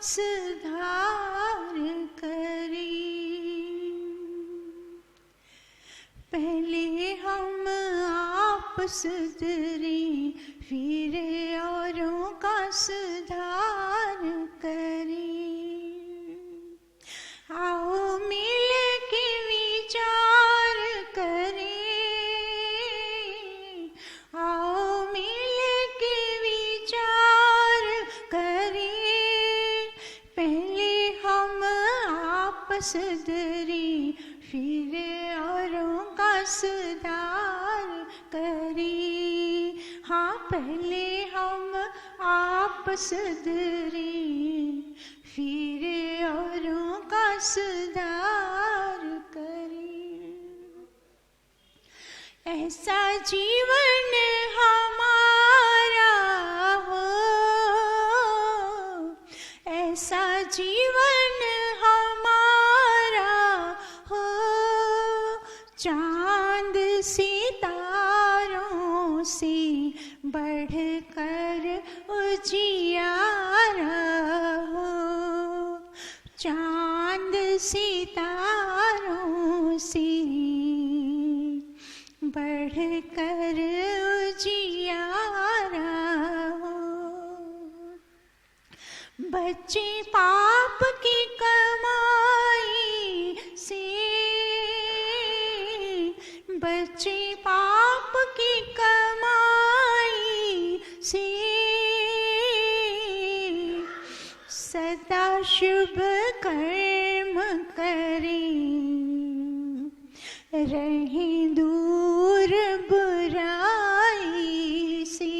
सुधार करें। पहले हम आप सुधरें, फिर औरों का सुधार करें। आओ मिल के विचार करें, आओ मिल के विचार करें। पहले हम आप सुधरें, फिर औरों का सुधार करें। हाँ, पहले हम आप सुधरें, फिर औरों का सुधार करें। ऐसा जीवन हमारा हो, ऐसा जीवन हमारा हो, चांद सितारों से बढ़कर उजियारा हो, चांद सितारों से बढ़कर उजियारा हो। बच्चे पाप की कमाई से, बच्चे पाप की कमाई से सदा शुभ कर्म करें, रहें दूर बुराई से।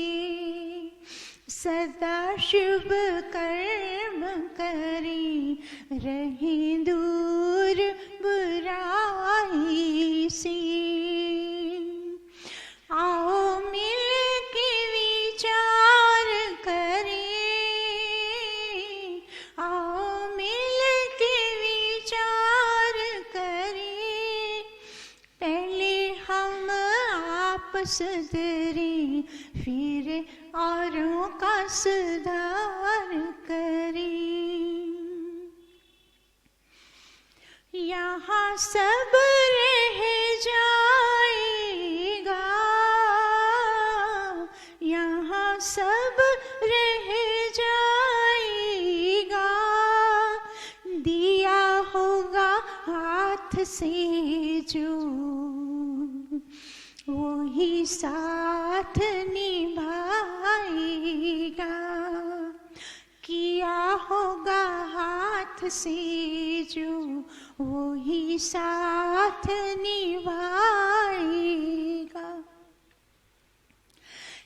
सदा शुभ कर्म करें, रहें दूर बुराई से। आओ मिल के विचार करें, आओ मिल के विचार करें। पहले हम आप सुधरें, फिर औरों का सुधार करें। यहाँ सब रह जाएगा, यहाँ सब रह जाएगा। दिया होगा हाथ से जो, वही साथ निभाएगा। किया होगा हाथ से जो, वही साथ निभाएगा।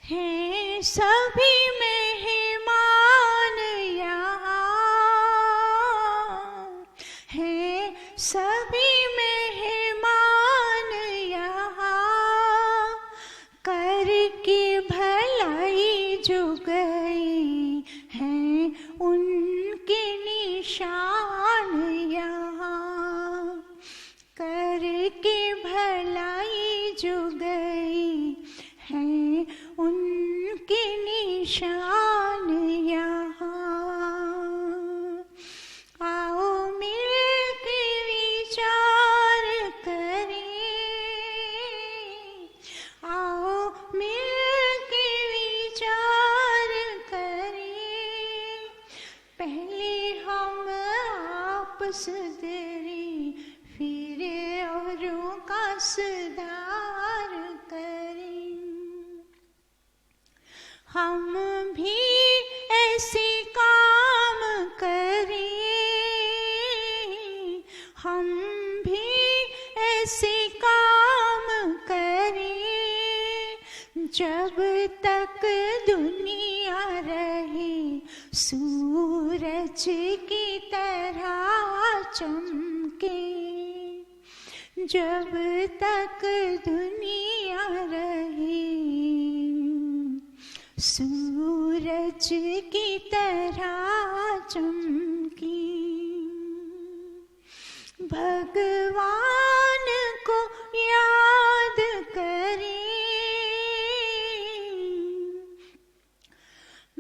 हैं सभी मेहमान यहाँ, हैं सभी मेहमान यहाँ, करके भलाई जो गई हैं उनके निशान यहाँ। करके भलाई जो गई हैं उनके निशान यहाँ। आओ मिल के विचार करें, आओ मिल के विचार करें। पहले हम आप सुधरें, फिर औरों का सुधार करें। हम भी ऐसे काम करें, हम भी ऐसे काम करें। जब तक दुनिया रहे सूरज की तरह चमके, जब तक दुनिया रहे सूरज की तरह चमके। भगवान को याद करें,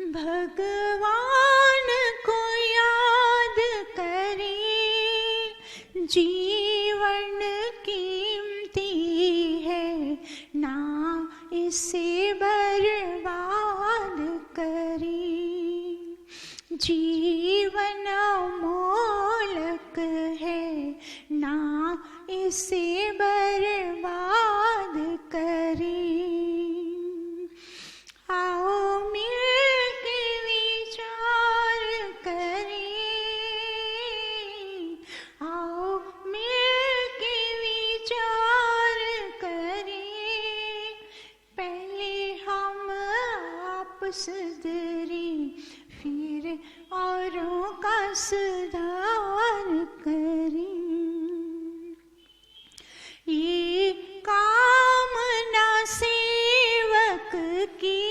भगवान को याद जीवन कीमती है, ना इसे बर्बाद करें। जीवन अमोलक है, ना इसे बर्बाद करें। आओ मिलके विचार करें, आओ मिलके विचार करें। पहले हम आप सुधरें, फिर औरों का सुधार करें। ये कामना सेवक की,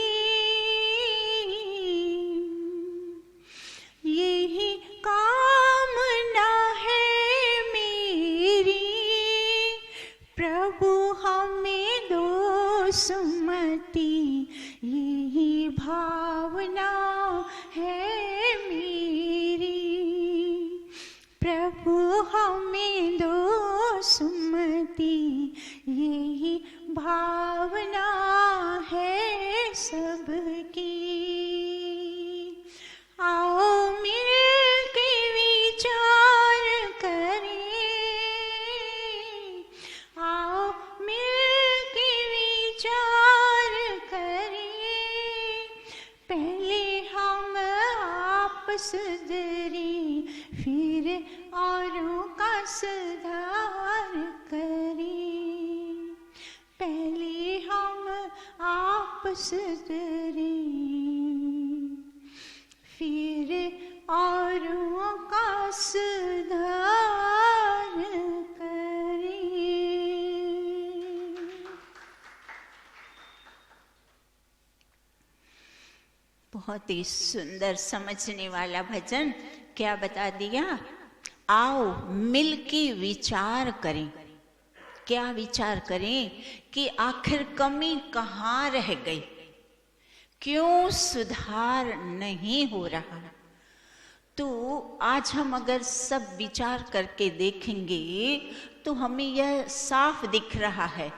यही कामना है मेरी। प्रभु हमें दो सुमति, यही भावना है मेरी। प्रभु हमें दो सुमति, यही भावना है सबकी। आओ मिलके विचार करें, आओ मिलके विचार करें। पहले हम आप सुधरें, फिर औरों का सुधार करें। पहले हम आप सुधरें, फिर औरों का सुधार करें। बहुत ही सुंदर समझने वाला भजन। क्या बता दिया? आओ मिलके विचार करें। क्या विचार करें कि आखिर कमी कहाँ रह गई, क्यों सुधार नहीं हो रहा। तो आज हम अगर सब विचार करके देखेंगे तो हमें यह साफ दिख रहा है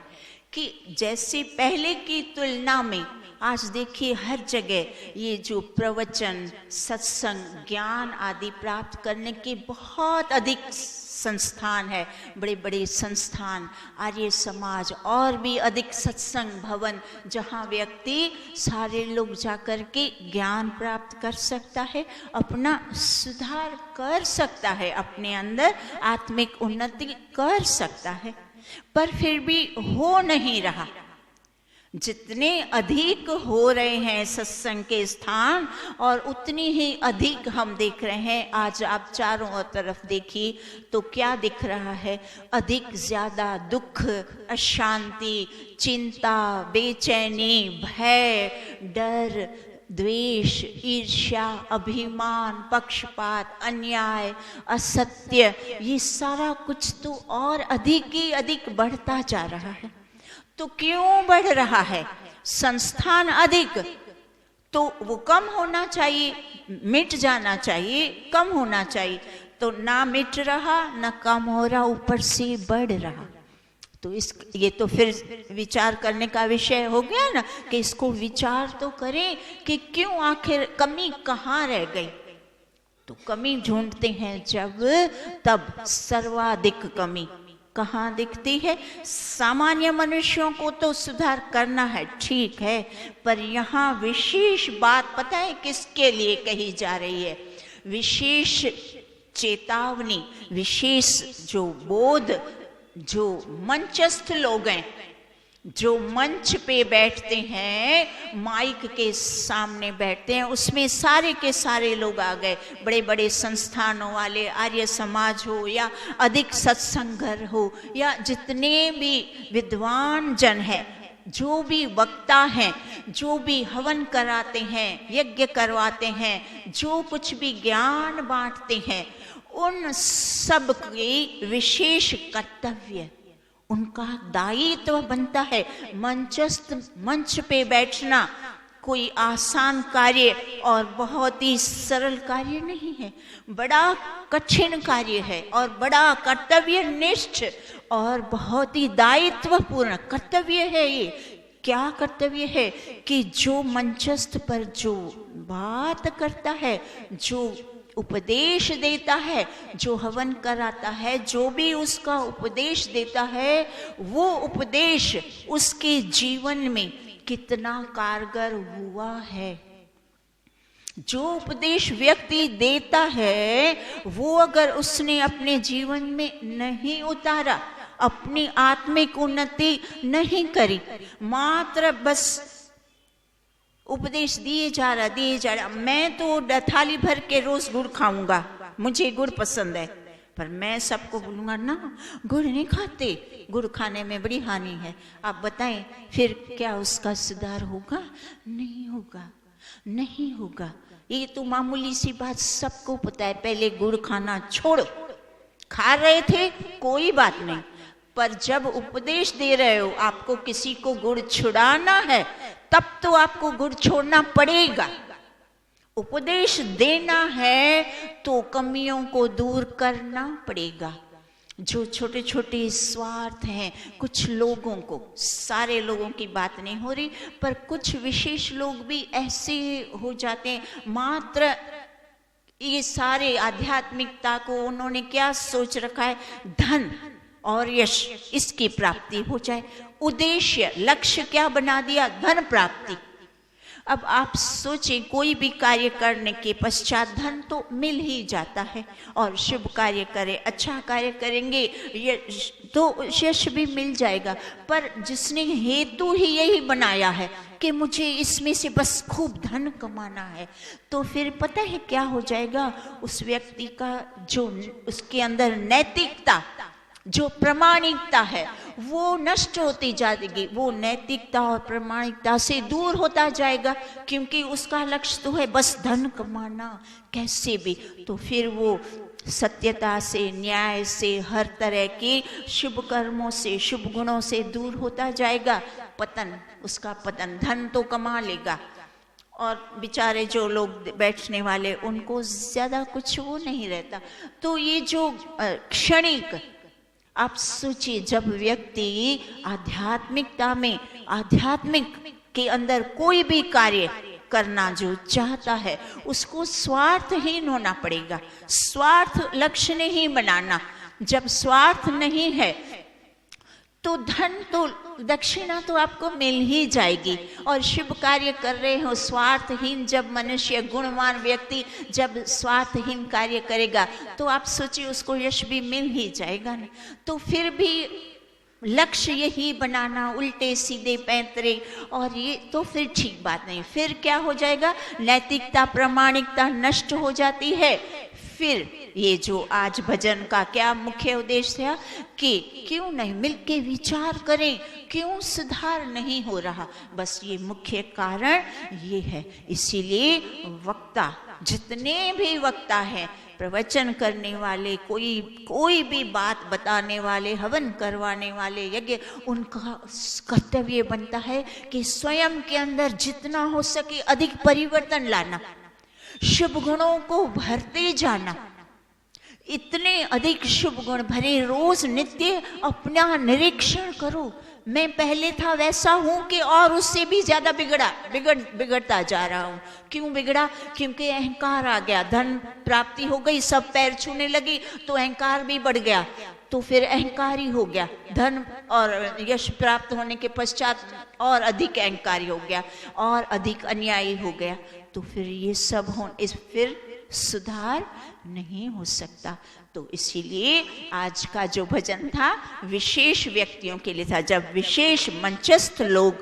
कि जैसे पहले की तुलना में आज देखिए हर जगह ये जो प्रवचन, सत्संग, ज्ञान आदि प्राप्त करने के बहुत अधिक संस्थान है, बड़े बड़े संस्थान, आर्य समाज और भी अधिक सत्संग भवन, जहाँ व्यक्ति सारे लोग जाकर के ज्ञान प्राप्त कर सकता है, अपना सुधार कर सकता है, अपने अंदर आत्मिक उन्नति कर सकता है। पर फिर भी हो नहीं रहा। जितने अधिक हो रहे हैं सत्संग के स्थान, और उतनी ही अधिक हम देख रहे हैं। आज आप चारों तरफ देखिए तो क्या दिख रहा है? अधिक ज्यादा दुख, अशांति, चिंता, बेचैनी, भय, डर, द्वेष, ईर्ष्या, अभिमान, पक्षपात, अन्याय, असत्य, ये सारा कुछ तो और अधिक ही अधिक बढ़ता जा रहा है। तो क्यों बढ़ रहा है? संस्थान अधिक, तो वो कम होना चाहिए, मिट जाना चाहिए, कम होना चाहिए। तो ना मिट रहा, ना कम हो रहा, ऊपर से बढ़ रहा। तो ये तो फिर विचार करने का विषय हो गया ना, कि इसको विचार तो करें कि क्यों, आखिर कमी कहाँ रह गई। तो कमी ढूंढते हैं जब तब सर्वाधिक कमी कहाँ दिखती है? सामान्य मनुष्यों को तो सुधार करना है, ठीक है, पर यहाँ विशेष बात पता है किसके लिए कही जा रही है? विशेष चेतावनी, विशेष जो बोध, जो मंचस्थ लोग हैं, जो मंच पे बैठते हैं, माइक के सामने बैठते हैं, उसमें सारे के सारे लोग आ गए, बड़े बड़े संस्थानों वाले, आर्य समाज हो या अधिक सत्संग घर हो, या जितने भी विद्वान जन हैं, जो भी वक्ता हैं, जो भी हवन कराते हैं, यज्ञ करवाते हैं, जो कुछ भी ज्ञान बांटते हैं, उन सब की विशेष कर्तव्य, उनका दायित्व बनता है मंचस्थ मंच पे बैठना, कोई आसान कार्य और बहुत ही सरल कार्य नहीं है, बड़ा कठिन कार्य है और बड़ा कर्तव्यनिष्ठ और बहुत ही दायित्वपूर्ण कर्तव्य है। ये क्या कर्तव्य है कि जो मंचस्थ पर जो बात करता है, जो उपदेश देता है, जो हवन कराता है, जो भी उसका उपदेश देता है, वो उपदेश उसके जीवन में कितना कारगर हुआ है। जो उपदेश व्यक्ति देता है वो अगर उसने अपने जीवन में नहीं उतारा, अपनी आत्मिक उन्नति नहीं करी, मात्र बस उपदेश दिए जा रहा, मैं तो थाली भर के रोज गुड़ खाऊंगा, मुझे गुड़ पसंद है, पर मैं सबको बोलूंगा ना गुड़ नहीं खाते, गुड़ खाने में बड़ी हानि है। आप बताएं फिर क्या उसका सुधार होगा? नहीं होगा, नहीं होगा। ये तो मामूली सी बात सबको पता है। पहले गुड़ खाना छोड़ो, खा रहे थे कोई बात नहीं, पर जब उपदेश दे रहे हो, आपको किसी को गुड़ छुड़ाना है, तब तो आपको गुड़ छोड़ना पड़ेगा। उपदेश देना है तो कमियों को दूर करना पड़ेगा। जो छोटे छोटे स्वार्थ हैं कुछ लोगों को, सारे लोगों की बात नहीं हो रही, पर कुछ विशेष लोग भी ऐसे हो जाते हैं, मात्र ये सारे आध्यात्मिकता को उन्होंने क्या सोच रखा है, धन और यश, इसकी प्राप्ति हो जाए। उद्देश्य, लक्ष्य क्या बना दिया? धन प्राप्ति। अब आप सोचें, कोई भी कार्य करने के पश्चात धन तो मिल ही जाता है, और शुभ कार्य करें, अच्छा कार्य करेंगे तो यश भी मिल जाएगा। पर जिसने हेतु ही यही बनाया है कि मुझे इसमें से बस खूब धन कमाना है, तो फिर पता है क्या हो जाएगा? उस व्यक्ति का जो उसके अंदर नैतिकता, जो प्रामाणिकता है, वो नष्ट होती जाएगी। वो नैतिकता और प्रामाणिकता से दूर होता जाएगा, क्योंकि उसका लक्ष्य तो है बस धन कमाना कैसे भी। तो फिर वो सत्यता से, न्याय से, हर तरह के शुभ कर्मों से, शुभ गुणों से दूर होता जाएगा। पतन, उसका पतन। धन तो कमा लेगा, और बेचारे जो लोग बैठने वाले, उनको ज्यादा कुछ वो नहीं रहता। तो ये जो क्षणिक, आप सोचिए, जब व्यक्ति आध्यात्मिकता में, आध्यात्मिक के अंदर कोई भी कार्य करना जो चाहता है, उसको स्वार्थहीन होना पड़ेगा, स्वार्थ लक्ष्य नहीं बनाना। जब स्वार्थ नहीं है तो धन तो, दक्षिणा तो आपको मिल ही जाएगी। और शुभ कार्य कर रहे हो स्वार्थहीन, जब मनुष्य, गुणवान व्यक्ति जब स्वार्थहीन कार्य करेगा, तो आप सोचिए उसको यश भी मिल ही जाएगा ना। तो फिर भी लक्ष्य यही बनाना, उल्टे सीधे पैंतरे, और ये तो फिर ठीक बात नहीं। फिर क्या हो जाएगा? नैतिकता, प्रामाणिकता नष्ट हो जाती है। फिर ये जो आज भजन का क्या मुख्य उद्देश्य था कि क्यों नहीं मिलके विचार करें, क्यों सुधार नहीं हो रहा, बस ये मुख्य कारण ये है। इसीलिए वक्ता, जितने भी वक्ता हैं, प्रवचन करने वाले, कोई भी बात बताने वाले, हवन करवाने वाले, यज्ञ, उनका कर्तव्य बनता है कि स्वयं के अंदर जितना हो सके अधिक परिवर्तन लाना, शुभ गुणों को भरते जाना। इतने अधिक शुभ गुण भरे, रोज नित्य अपना निरीक्षण करो। मैं पहले था वैसा हूं कि और उससे भी ज्यादा बिगड़ता जा रहा हूं। क्यों बिगड़ा? क्योंकि अहंकार आ गया, धन प्राप्ति हो गई, सब पैर छूने लगी, तो अहंकार भी बढ़ गया, तो फिर अहंकारी हो गया। धन और यश प्राप्त होने के पश्चात और अधिक अहंकारी हो गया, और अधिक अन्यायी हो गया। तो फिर ये सब फिर सुधार नहीं हो सकता। तो इसीलिए आज का जो भजन था विशेष व्यक्तियों के लिए था, जब विशेष मंचस्थ लोग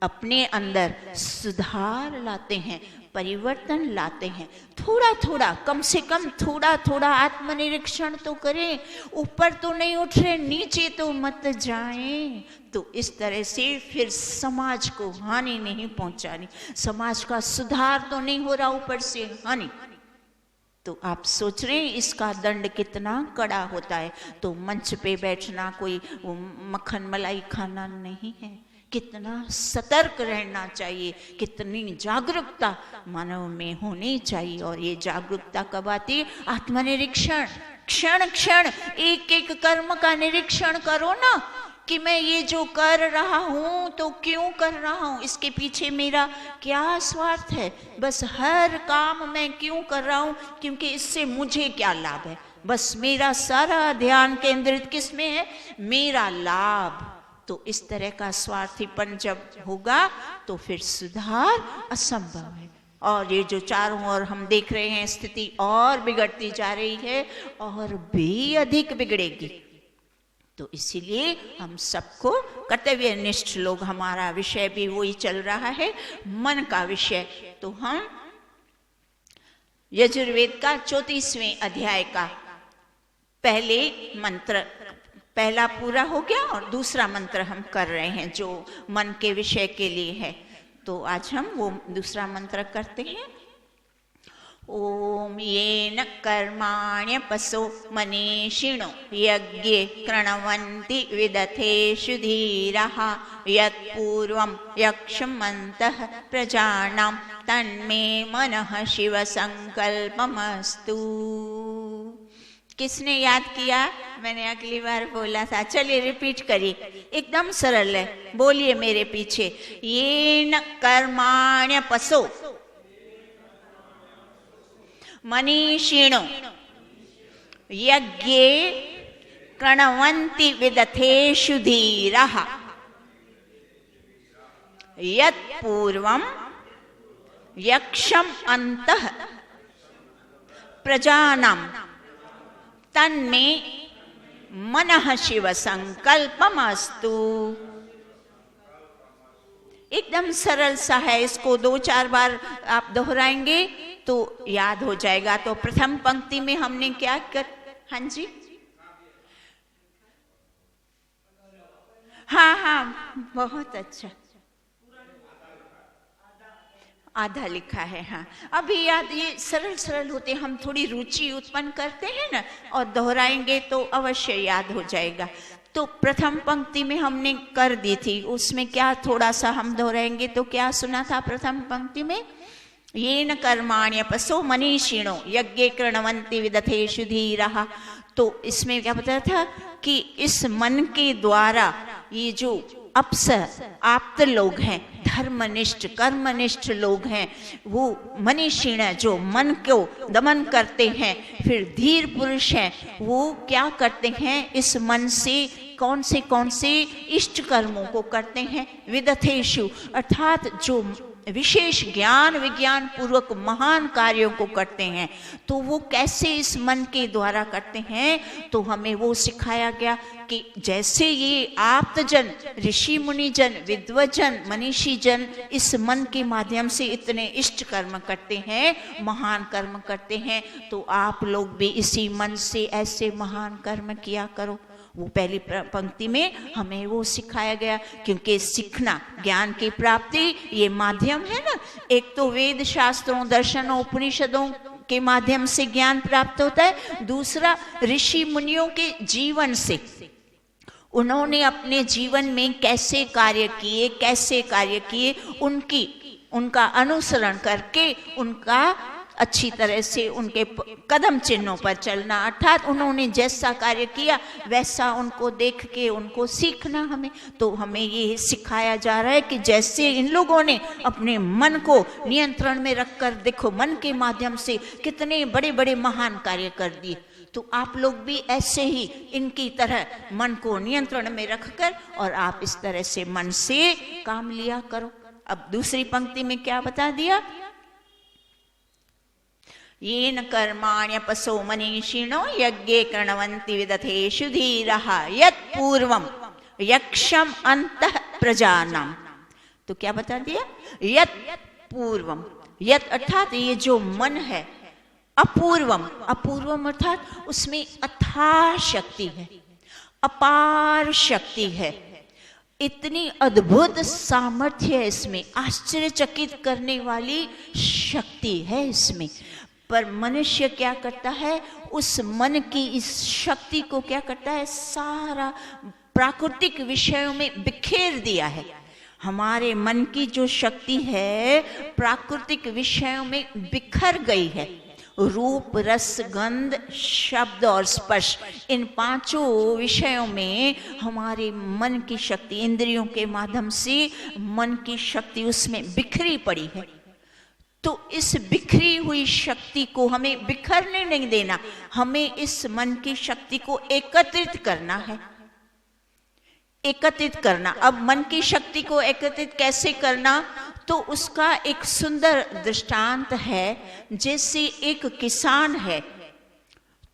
अपने अंदर सुधार लाते हैं, परिवर्तन लाते हैं, थोड़ा थोड़ा, कम से कम थोड़ा थोड़ा आत्मनिरीक्षण तो करें। ऊपर तो नहीं उठ रहे, नीचे तो मत जाएं। तो इस तरह से फिर समाज को हानि नहीं पहुंचानी, समाज का सुधार तो नहीं हो रहा, ऊपर से हानि। तो आप सोच रहे हैं इसका दंड कितना कड़ा होता है। तो मंच पे बैठना कोई मक्खन मलाई खाना नहीं है, कितना सतर्क रहना चाहिए, कितनी जागरूकता मानव में होनी चाहिए। और ये जागरूकता कब आती है? आत्मनिरीक्षण। क्षण क्षण एक एक कर्म का निरीक्षण करो ना, कि मैं ये जो कर रहा हूं तो क्यों कर रहा हूं, इसके पीछे मेरा क्या स्वार्थ है, बस हर काम मैं क्यों कर रहा हूं, क्योंकि इससे मुझे क्या लाभ है। बस मेरा सारा ध्यान केंद्रित किस में है? मेरा लाभ। तो इस तरह का स्वार्थीपन जब होगा तो फिर सुधार असंभव है। और ये जो चारों ओर हम देख रहे हैं स्थिति और बिगड़ती जा रही है और भी अधिक बिगड़ेगी। तो इसीलिए हम सबको कर्तव्यनिष्ठ लोग, हमारा विषय भी वही चल रहा है, मन का विषय। तो हम यजुर्वेद का 34वें अध्याय का पहले मंत्र, पहला पूरा हो गया और दूसरा मंत्र हम कर रहे हैं जो मन के विषय के लिए है। तो आज हम वो दूसरा मंत्र करते हैं। ओम येन कर्माण्यपसो मनीषिणो यज्ञे कृणवन्ति विदथेषु धीराः यत्पूर्वं यक्षमन्तः प्रजानां तन्मे मनः शिव संकल्पमस्तु। किसने याद किया? मैंने अगली बार बोला था, चलिए रिपीट करिए, एकदम सरल है, बोलिए मेरे पीछे। येन कर्माण्यपसो मनीषिणो यज्ञे कृणवन्ति विदथेषु धीराः यत्पूर्वं यक्षम अन्तः प्रजानां तन्मे मनः शिव संकल्पमस्तु। एकदम सरल सा है, इसको 2-4 बार आप दोहराएंगे तो याद हो जाएगा। तो प्रथम पंक्ति में हमने क्या कर, हाँ जी, हाँ, बहुत अच्छा, आधा लिखा है। हाँ, अभी याद, ये सरल सरल होते, हम थोड़ी रुचि उत्पन्न करते हैं ना और दोहराएंगे तो अवश्य याद हो जाएगा। तो प्रथम पंक्ति में हमने कर दी थी, उसमें क्या थोड़ा सा हम दोहराएंगे तो क्या सुना था प्रथम पंक्ति में? येन कर्माण्यपसो मनीषिणो यज्ञे कृणवन्ति विदथेषु धीराः। तो इसमें क्या बताया था कि इस मन के द्वारा ये जो अप्सर आप्त लोग हैं, धर्मनिष्ठ कर्मनिष्ठ लोग हैं, वो मनीषिण जो मन को दमन करते हैं, फिर धीर पुरुष हैं, वो क्या करते हैं? इस मन से कौन से इष्ट कर्मों को करते हैं? विदथेषु, अर्थात जो विशेष ज्ञान विज्ञान पूर्वक महान कार्यों को करते हैं। तो वो कैसे इस मन के द्वारा करते हैं? तो हमें वो सिखाया गया कि जैसे ये आप्तजन, ऋषि मुनिजन, विद्वजन, मनीषी जन इस मन के माध्यम से इतने इष्ट कर्म करते हैं, महान कर्म करते हैं, तो आप लोग भी इसी मन से ऐसे महान कर्म किया करो। वो पहली पंक्ति में हमें वो सिखाया गया, क्योंकि सीखना, ज्ञान की प्राप्ति ये माध्यम है ना। एक तो वेद शास्त्रों, दर्शनों, उपनिषदों के माध्यम से ज्ञान प्राप्त होता है, दूसरा ऋषि मुनियों के जीवन से, उन्होंने अपने जीवन में कैसे कार्य किए, उनका अनुसरण करके उनका अच्छी तरह से उनके कदम चिन्हों पर चलना, अर्थात उन्होंने जैसा कार्य किया वैसा उनको देख के उनको सीखना हमें। तो हमें ये सिखाया जा रहा है कि जैसे इन लोगों ने अपने मन को नियंत्रण में रखकर, देखो मन के माध्यम से कितने बड़े बड़े महान कार्य कर दिए, तो आप लोग भी ऐसे ही इनकी तरह मन को नियंत्रण में रखकर और आप इस तरह से मन से काम लिया करो। अब दूसरी पंक्ति में क्या बता दिया? येन कर्माण्यपसो मनीषिणो यज्ञे कृणवन्ति विदथेषु धीराः यत्पूर्वं यक्षम अन्तः प्रजानां। तो क्या बता दिया? यत् पूर्वम, यत् अर्थात ये जो मन है, अपूर्वम, अपूर्वम अर्थात उसमें अथाह शक्ति है, अपार शक्ति है, इतनी अद्भुत सामर्थ्य है इसमें, आश्चर्यचकित करने वाली शक्ति है इसमें। पर मनुष्य क्या करता है? उस मन की इस शक्ति को क्या करता है? सारा प्राकृतिक विषयों में बिखेर दिया है, हमारे मन की जो शक्ति है प्राकृतिक विषयों में बिखर गई है। रूप, रस, गंध, शब्द और स्पर्श, इन पांचों विषयों में हमारे मन की शक्ति, इंद्रियों के माध्यम से मन की शक्ति उसमें बिखरी पड़ी है। तो इस बिखरी हुई शक्ति को हमें बिखरने नहीं देना, हमें इस मन की शक्ति को एकत्रित करना है, एकत्रित करना। अब मन की शक्ति को एकत्रित कैसे करना, तो उसका एक सुंदर दृष्टांत है। जैसे एक किसान है,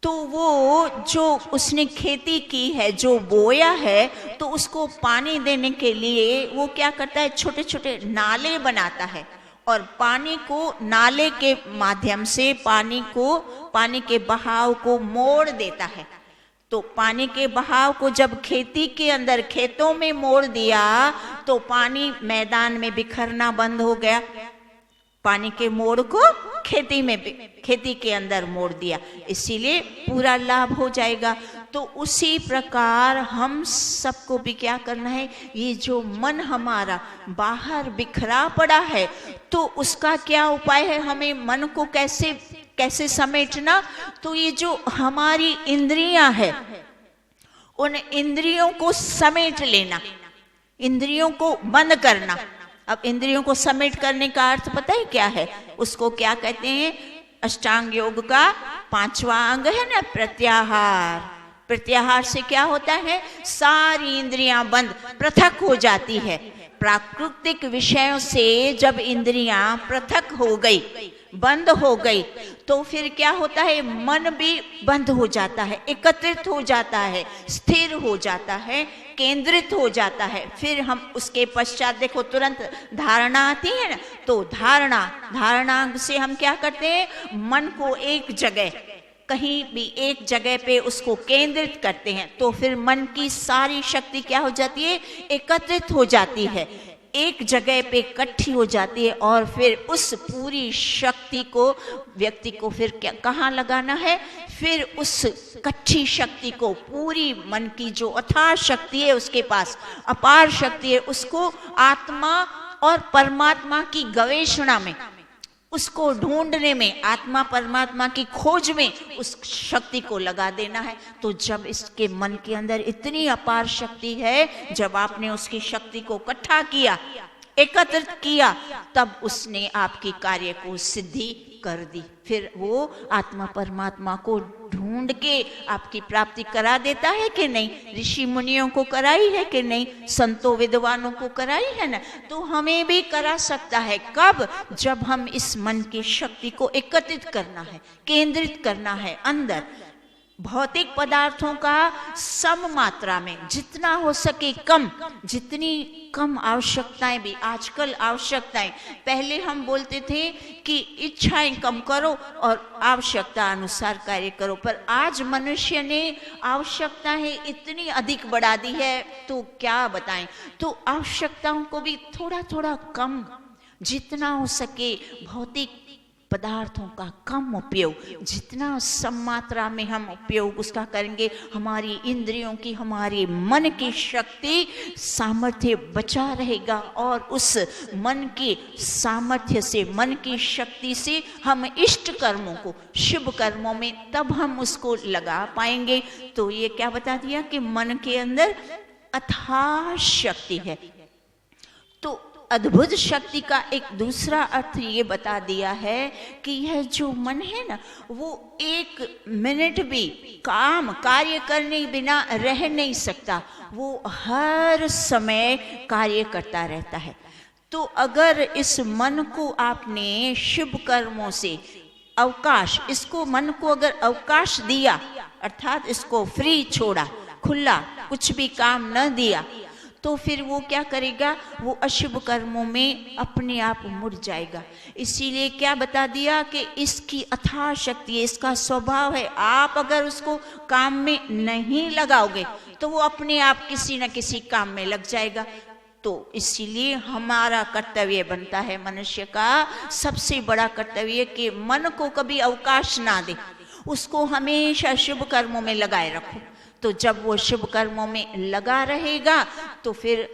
तो वो जो उसने खेती की है, जो बोया है, तो उसको पानी देने के लिए वो क्या करता है, छोटे छोटे नाले बनाता है और पानी को नाले के माध्यम से पानी के बहाव को मोड़ देता है। तो पानी के बहाव को जब खेती के अंदर, खेतों में मोड़ दिया, तो पानी मैदान में बिखरना बंद हो गया। पानी के मोड़ को खेती के अंदर मोड़ दिया, इसीलिए पूरा लाभ हो जाएगा। तो उसी प्रकार हम सबको भी क्या करना है, ये जो मन हमारा बाहर बिखरा पड़ा है, तो उसका क्या उपाय है, हमें मन को कैसे समेटना। तो ये जो हमारी इंद्रियां है, उन इंद्रियों को समेट लेना, इंद्रियों को बंद करना। अब इंद्रियों को समेट करने का अर्थ पता है क्या है, उसको क्या कहते हैं, अष्टांग योग का 5वां अंग है ना, प्रत्याहार। प्रत्याहार से क्या होता है, सारी इंद्रियां बंद, पृथक हो जाती है। प्राकृतिक विषयों से जब इंद्रियां पृथक हो गई, बंद हो गई, तो फिर क्या होता है, मन भी बंद हो जाता है, एकत्रित हो जाता है, स्थिर हो जाता है, केंद्रित हो जाता है। फिर हम उसके पश्चात देखो तुरंत धारणा आती है ना, तो धारणा से हम क्या करते हैं, मन को एक जगह, कहीं भी एक जगह पे उसको केंद्रित करते हैं। तो फिर मन की सारी शक्ति क्या हो जाती है, एकत्रित हो जाती है, एक जगह पे इकट्ठी हो जाती है। और फिर उस पूरी शक्ति को व्यक्ति को फिर कहाँ लगाना है, फिर उस इकट्ठी शक्ति को, पूरी मन की जो अथाह शक्ति है उसके पास, अपार शक्ति है, उसको आत्मा और परमात्मा की गवेषणा में, उसको ढूंढने में, आत्मा परमात्मा की खोज में उस शक्ति को लगा देना है। तो जब इसके मन के अंदर इतनी अपार शक्ति है, जब आपने उसकी शक्ति को इकट्ठा किया, एकत्रित किया, तब उसने आपकी कार्य को सिद्धि कर दी। फिर वो आत्मा परमात्मा को ढूंढ के आपकी प्राप्ति करा देता है कि नहीं, ऋषि मुनियों को कराई है कि नहीं, संतों विद्वानों को कराई है ना, तो हमें भी करा सकता है। कब, जब हम इस मन की शक्ति को एकत्रित करना है, केंद्रित करना है अंदर। भौतिक पदार्थों का सम मात्रा में, जितना हो सके कम, जितनी कम आवश्यकताएं भी, आजकल आवश्यकताएं, पहले हम बोलते थे कि इच्छाएं कम करो और आवश्यकता अनुसार कार्य करो, पर आज मनुष्य ने आवश्यकताएं इतनी अधिक बढ़ा दी है, तो क्या बताएं। तो आवश्यकताओं को भी थोड़ा थोड़ा कम, जितना हो सके भौतिक पदार्थों का कम उपयोग, जितना सम मात्रा में हम उपयोग उसका करेंगे, हमारी इंद्रियों की, हमारी मन की शक्ति, सामर्थ्य बचा रहेगा। और उस मन के सामर्थ्य से, मन की शक्ति से हम इष्ट कर्मों को, शुभ कर्मों में तब हम उसको लगा पाएंगे। तो ये क्या बता दिया कि मन के अंदर अथाह शक्ति है। तो अद्भुत शक्ति का एक दूसरा अर्थ ये बता दिया है कि यह जो मन है ना, वो एक मिनट भी कार्य करने बिना रह नहीं सकता, वो हर समय कार्य करता रहता है। तो अगर इस मन को आपने शुभ कर्मों से अवकाश, इसको मन को अगर अवकाश दिया, अर्थात इसको फ्री छोड़ा, खुला, कुछ भी काम न दिया, तो फिर वो क्या करेगा, वो अशुभ कर्मों में अपने आप मुड़ जाएगा। इसीलिए क्या बता दिया कि इसकी अथाह शक्ति है, इसका स्वभाव है, आप अगर उसको काम में नहीं लगाओगे तो वो अपने आप किसी न किसी काम में लग जाएगा। तो इसीलिए हमारा कर्तव्य बनता है, मनुष्य का सबसे बड़ा कर्तव्य कि मन को कभी अवकाश ना दे, उसको हमेशा शुभ कर्मों में लगाए रखो। तो जब वो शुभ कर्मों में लगा रहेगा तो फिर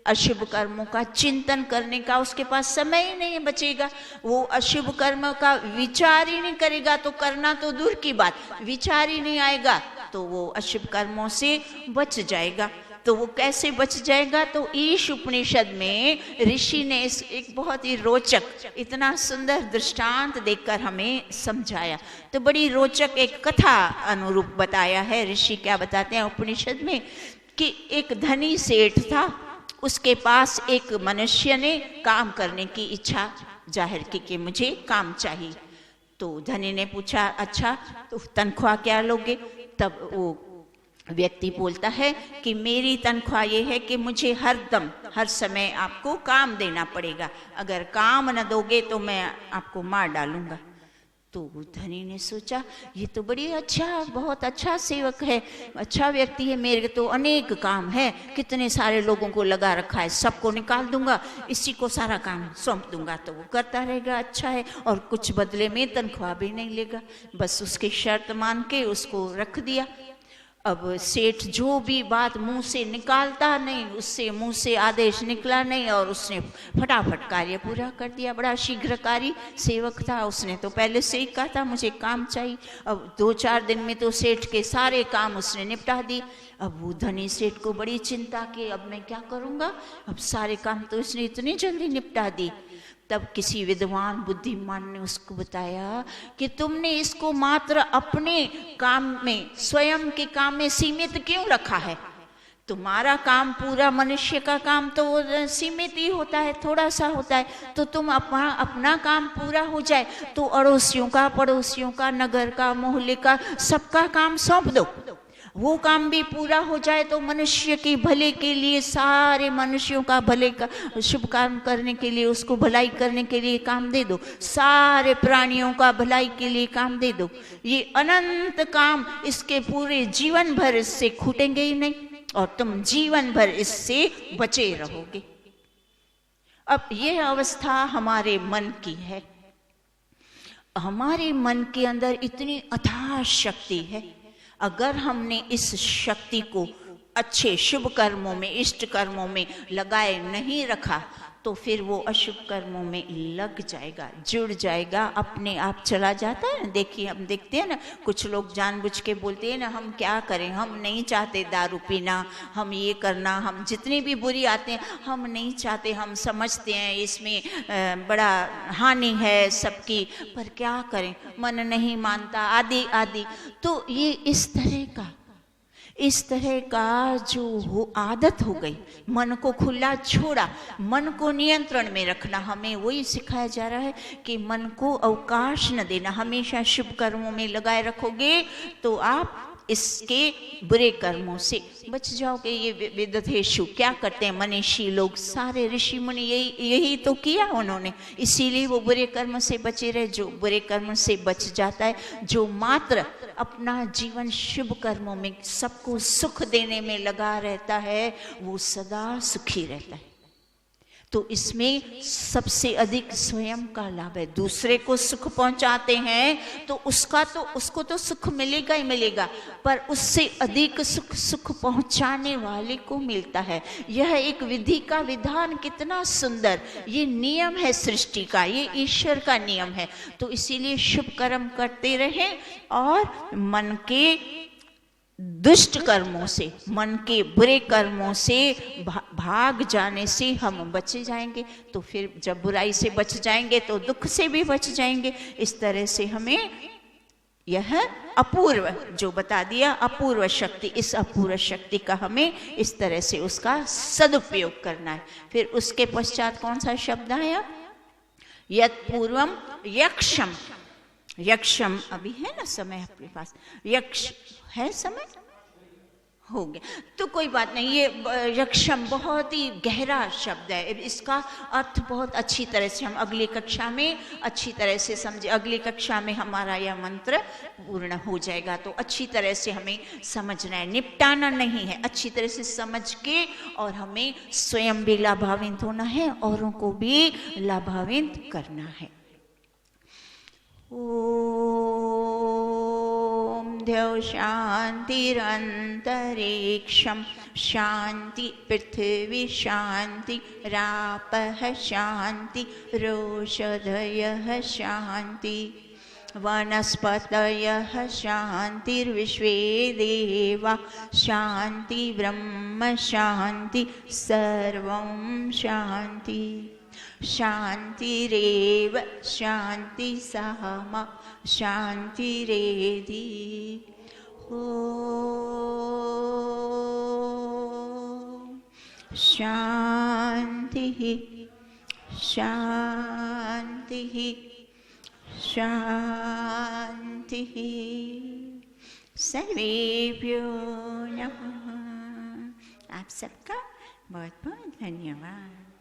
अशुभ कर्मों का चिंतन करने का उसके पास समय ही नहीं बचेगा। वो अशुभ कर्म का विचार ही नहीं करेगा तो करना तो दूर की बात, विचार ही नहीं आएगा तो वो अशुभ कर्मों से बच जाएगा। तो वो कैसे बच जाएगा? तो ईश उपनिषद में ऋषि ने इस एक बहुत ही रोचक, इतना सुंदर दृष्टांत देकर हमें समझाया। तो बड़ी रोचक एक कथा अनुरूप बताया है ऋषि। क्या बताते हैं उपनिषद में कि एक धनी सेठ था, उसके पास एक मनुष्य ने काम करने की इच्छा जाहिर की कि मुझे काम चाहिए। तो धनी ने पूछा, अच्छा तो तनख्वाह क्या लोगे? तब वो व्यक्ति बोलता है कि मेरी तनख्वाह ये है कि मुझे हर समय आपको काम देना पड़ेगा, अगर काम न दोगे तो मैं आपको मार डालूंगा। तो धनी ने सोचा ये तो बड़ी बहुत अच्छा सेवक है, अच्छा व्यक्ति है, मेरे तो अनेक काम है, कितने सारे लोगों को लगा रखा है, सबको निकाल दूंगा, इसी को सारा काम सौंप दूंगा तो वो करता रहेगा, अच्छा है, और कुछ बदले में तनख्वाह भी नहीं लेगा। बस उसकी शर्त मान के उसको रख दिया। अब सेठ जो भी बात मुंह से निकालता नहीं, उससे मुंह से आदेश निकला नहीं और उसने फटाफट कार्य पूरा कर दिया। बड़ा शीघ्रकारी सेवक था, उसने तो पहले से ही कहा था मुझे काम चाहिए। अब 2-4 दिन में तो सेठ के सारे काम उसने निपटा दी। अब वो धनी सेठ को बड़ी चिंता कि अब मैं क्या करूँगा, अब सारे काम तो इसने इतनी जल्दी निपटा दी। तब किसी विद्वान बुद्धिमान ने उसको बताया कि तुमने इसको मात्र अपने काम में, स्वयं के काम में सीमित क्यों रखा है? तुम्हारा काम, पूरा मनुष्य का काम तो सीमित ही होता है, थोड़ा सा होता है। तो तुम अपना काम पूरा हो जाए तो अड़ोसियों का, पड़ोसियों का, नगर का, मोहल्ले का, सबका काम सौंप दो। वो काम भी पूरा हो जाए तो मनुष्य के भले के लिए, सारे मनुष्यों का भले का, शुभ काम करने के लिए, उसको भलाई करने के लिए काम दे दो, सारे प्राणियों का भलाई के लिए काम दे दो। ये अनंत काम, इसके पूरे जीवन भर इससे छूटेंगे ही नहीं और तुम जीवन भर इससे बचे रहोगे। अब यह अवस्था हमारे मन की है। हमारे मन के अंदर इतनी अथाह शक्ति है, अगर हमने इस शक्ति को अच्छे शुभ कर्मों में, इष्ट कर्मों में लगाए नहीं रखा तो फिर वो अशुभ कर्मों में लग जाएगा, जुड़ जाएगा, अपने आप चला जाता है ना। देखिए हम देखते हैं ना, कुछ लोग जानबूझ के बोलते हैं ना, हम क्या करें, हम नहीं चाहते दारू पीना, हम ये करना, हम जितनी भी बुरी आते हैं हम नहीं चाहते, हम समझते हैं इसमें बड़ा हानि है सबकी, पर क्या करें, मन नहीं मानता, आदि आदि। तो ये इस तरह का जो आदत हो गई, मन को खुला छोड़ा, मन को नियंत्रण में रखना, हमें वही सिखाया जा रहा है कि मन को अवकाश न देना। हमेशा शुभ कर्मों में लगाए रखोगे तो आप इसके बुरे कर्मों से बच जाओगे। ये विदधेषु क्या करते हैं मनीषी लोग, सारे ऋषि मुनि यही तो किया उन्होंने, इसीलिए वो बुरे कर्म से बचे रहे। जो बुरे कर्म से बच जाता है, जो मात्र अपना जीवन शुभ कर्मों में, सबको सुख देने में लगा रहता है, वो सदा सुखी रहता है। तो इसमें सबसे अधिक स्वयं का लाभ है। दूसरे को सुख पहुंचाते हैं तो उसको तो सुख मिलेगा ही मिलेगा, पर उससे अधिक सुख पहुंचाने वाले को मिलता है। यह एक विधि का विधान कितना सुंदर, ये नियम है सृष्टि का, ये ईश्वर का नियम है। तो इसीलिए शुभ कर्म करते रहें और मन के दुष्ट कर्मों से, मन के बुरे कर्मों से भाग जाने से हम बचे जाएंगे। तो फिर जब बुराई से बच जाएंगे तो दुख से भी बच जाएंगे। इस तरह से हमें यह अपूर्व जो बता दिया, अपूर्व शक्ति, इस अपूर्व शक्ति का हमें इस तरह से उसका सदुपयोग करना है। फिर उसके पश्चात कौन सा शब्द आया? यत् पूर्वम यक्षम। यक्षम अभी है ना समय अपने पास, यक्ष है समय हो गया तो कोई बात नहीं। ये यक्षम बहुत ही गहरा शब्द है, इसका अर्थ बहुत अच्छी तरह से हम अगली कक्षा में अच्छी तरह से समझे। अगली कक्षा में हमारा यह मंत्र पूर्ण हो जाएगा, तो अच्छी तरह से हमें समझना है, निपटाना नहीं है, अच्छी तरह से समझ के, और हमें स्वयं भी लाभान्वित होना है, औरों को भी लाभान्वित करना है। ओम द्यौ शान्तिरन्तरिक्षं शान्ति पृथिवी शान्ति रापः शान्ति रोषधयः शान्ति वनस्पतयः शान्तिर्विश्वे देवा शान्ति ब्रह्म शान्ति सर्वं शान्ति शान्तिरेव शान्ति सहमा शान्तिरेधि ॐ शान्तिः शान्तिः शान्तिः सर्वेभ्यो नमः। आप सबका बहुत बहुत धन्यवाद।